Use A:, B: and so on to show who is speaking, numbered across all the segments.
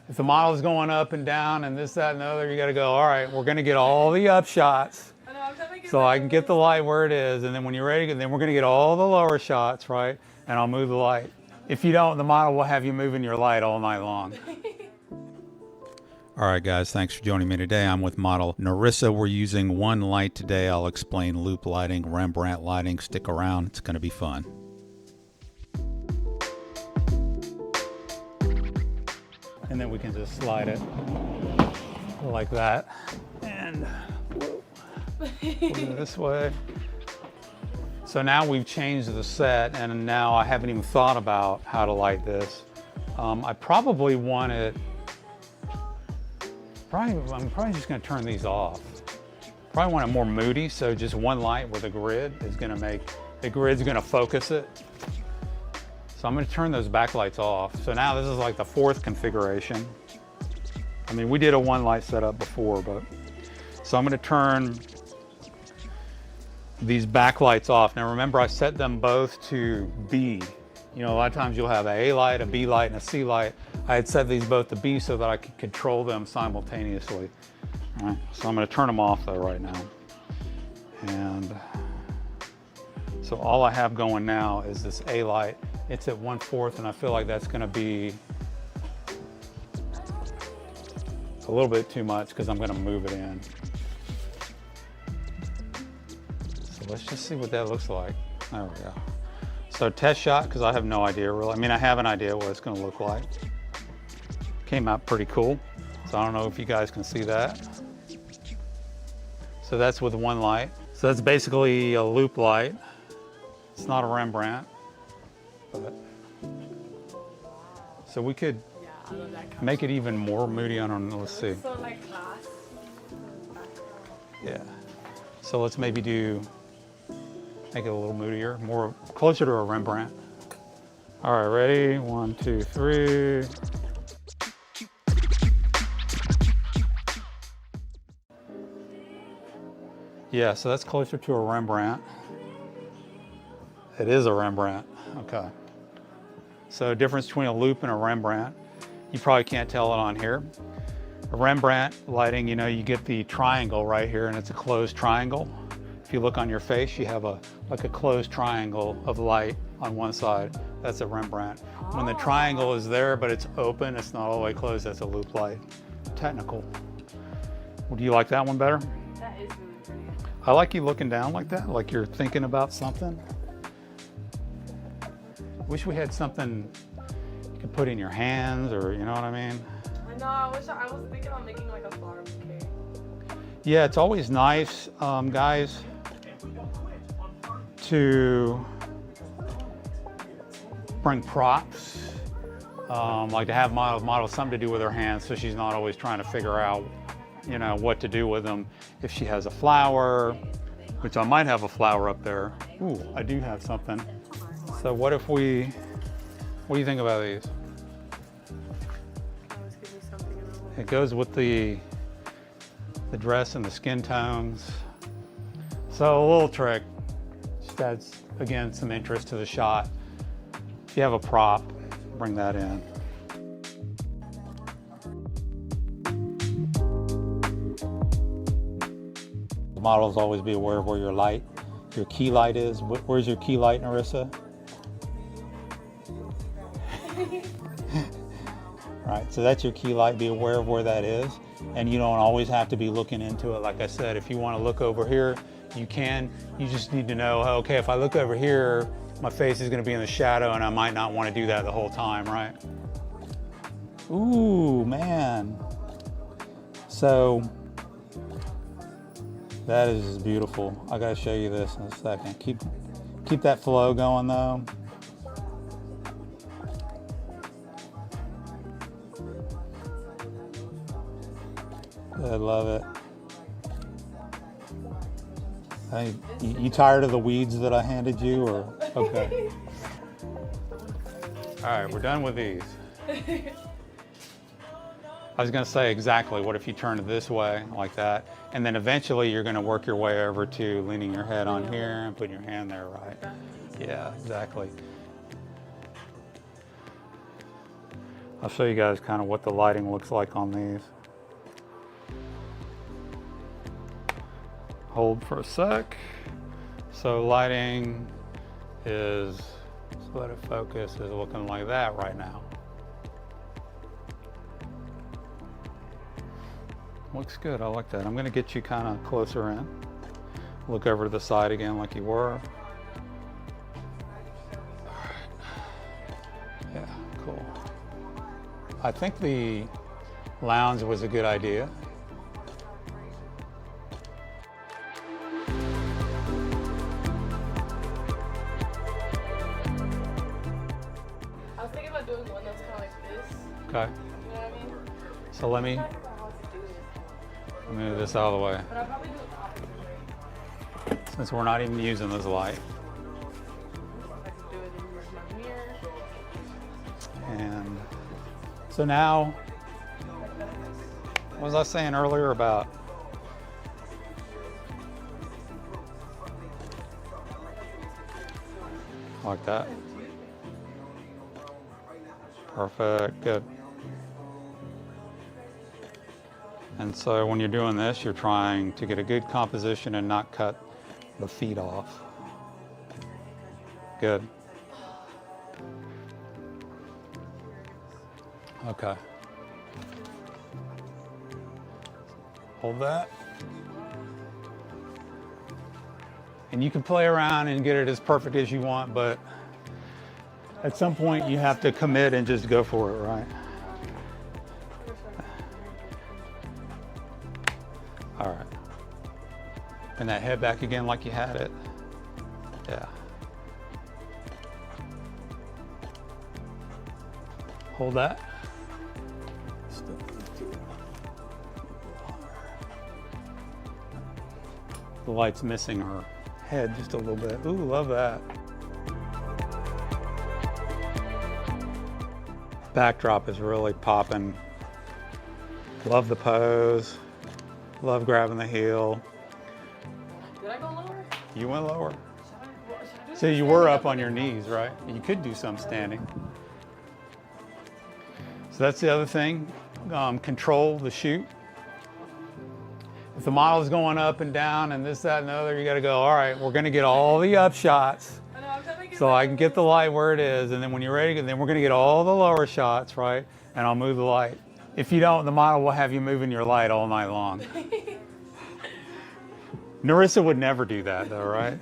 A: if the model's going up and down and this, that, and the other, you got to go, all right, we're going to get all the up shots so I can get the light where it is. And then when you're ready, then we're going to get all the lower shots, right? And I'll move the light. If you don't, the model will have you moving your light all night long. All right, guys, thanks for joining me today. I'm with model Narissa. We're using one light today. I'll explain loop lighting, Rembrandt lighting. Stick around. It's going to be fun. And then we can just slide it like that. And we'll go this way. So now we've changed the set, and now I haven't even thought about how to light this. I probably want it, I'm probably just gonna turn these off. Probably want it more moody, so just one light with a grid is gonna make, the grid's gonna focus it. So I'm gonna turn those backlights off. So now this is like the fourth configuration. I mean, we did a one light setup before, but. So I'm gonna turn these backlights off. Now remember, I set them both to B. You know, a lot of times you'll have an A light, a B light, and a C light. I had set these both to B so that I could control them simultaneously. All right, so I'm gonna turn them off though right now. And so all I have going now is this A light. It's at 1/4, and I feel like that's gonna be a little bit too much because I'm gonna move it in. So let's just see what that looks like. There we go. So test shot, because I have no idea really. I mean, I have an idea what it's gonna look like. Came out pretty cool. So I don't know if you guys can see that. So that's with one light. So that's basically a loop light. It's not a Rembrandt. But, so we could make it even more moody. I don't know. Let's see.
B: So like glass.
A: Yeah. So let's maybe make it a little moodier, more closer to a Rembrandt. All right, ready? 1, 2, 3. Yeah, so that's closer to a Rembrandt. It is a Rembrandt. Okay. So difference between a loop and a Rembrandt. You probably can't tell it on here. A Rembrandt lighting, you know, you get the triangle right here, and it's a closed triangle. If you look on your face, you have like a closed triangle of light on one side. That's a Rembrandt. When the triangle is there, but it's open, it's not all the way closed, that's a loop light. Technical. Well, do you like that one better?
B: That is really pretty.
A: I like you looking down like that, like you're thinking about something. Wish we had something you could put in your hands, or you know what I mean?
B: I know, I was thinking about making like a flower bouquet.
A: Yeah, it's always nice, guys, to bring props, like to have models something to do with her hands, so she's not always trying to figure out, you know, what to do with them. If she has a flower, which I might have a flower up there. Ooh, I do have something. So what do you think about these? It goes with the dress and the skin tones. So a little trick, just adds, again, some interest to the shot. If you have a prop, bring that in. The models always be aware of where your key light is. Where's your key light, Narissa? Right, so that's your key light. Be aware of where that is. And you don't always have to be looking into it. Like I said, if you want to look over here, you can. You just need to know, okay, if I look over here, my face is going to be in the shadow, and I might not want to do that the whole time, right? Ooh, man. So that is just beautiful. I got to show you this in a second. Keep that flow going though. I love it. Hey, you tired of the weeds that I handed you, or okay? All right, we're done with these. I was going to say exactly. What if you turn it this way, like that, and then eventually you're going to work your way over to leaning your head on here and putting your hand there, right? Yeah, exactly. I'll show you guys kind of what the lighting looks like on these. Hold for a sec. So lighting is, just let it focus, is looking like that right now. Looks good, I like that. I'm gonna get you kind of closer in. Look over to the side again like you were. All right. Yeah, cool. I think the lounge was a good idea.
B: I was thinking about doing one that's kind of like this.
A: Okay.
B: You know what I mean?
A: So let me move this out of the way.
B: But I'll probably do it the opposite way.
A: Since we're not even using this light.
B: I could do it in my mirror.
A: And so now, what was I saying earlier about like that? Perfect, good. And so when you're doing this, you're trying to get a good composition and not cut the feet off. Good. Okay. Hold that. And you can play around and get it as perfect as you want, but at some point you have to commit and just go for it, right? All right. And that head back again like you had it. Yeah. Hold that. The light's missing her head just a little bit. Ooh, love that. Backdrop is really popping. Love the pose. Love grabbing the heel.
B: Did I go lower?
A: You went lower.
B: Should I do
A: So you were up on your knees, right? You could do some standing. So that's the other thing. Control the shoot. If the model is going up and down and this, that, and the other, you got to go, all right, we're going to get all the up shots
B: I know, I'm trying to get
A: so I can get the light where it is. And then when you're ready, then we're going to get all the lower shots, right? And I'll move the light. If you don't, the model will have you moving your light all night long. Narissa would never do that though, right?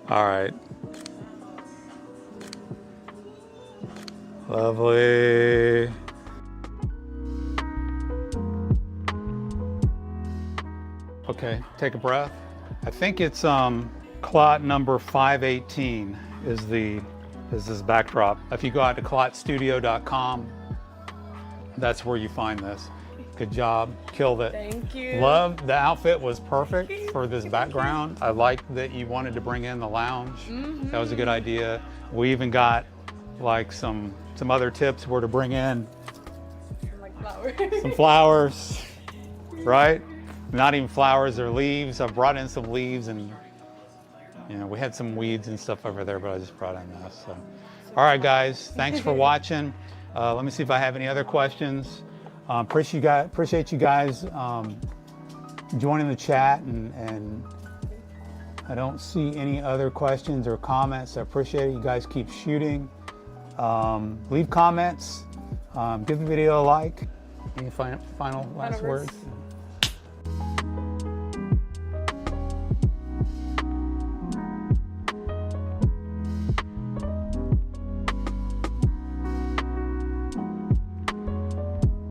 A: All right. Lovely. Okay, take a breath. I think it's Clot number 518 is this backdrop. If you go out to clotstudio.com, that's where you find this. Good job, killed it.
B: Thank you.
A: Love, the outfit was perfect for this background. I like that you wanted to bring in the lounge.
B: Mm-hmm.
A: That was a good idea. We even got like some other tips where to bring in
B: Like flowers.
A: some flowers, right? Not even flowers, they're leaves. I brought in some leaves and we had some weeds and stuff over there, but I just brought in this. So. All right, guys, thanks for watching. Let me see if I have any other questions. Appreciate you guys joining the chat, and I don't see any other questions or comments. I appreciate it. You guys keep shooting. Leave comments. Give the video a like. Any final last words?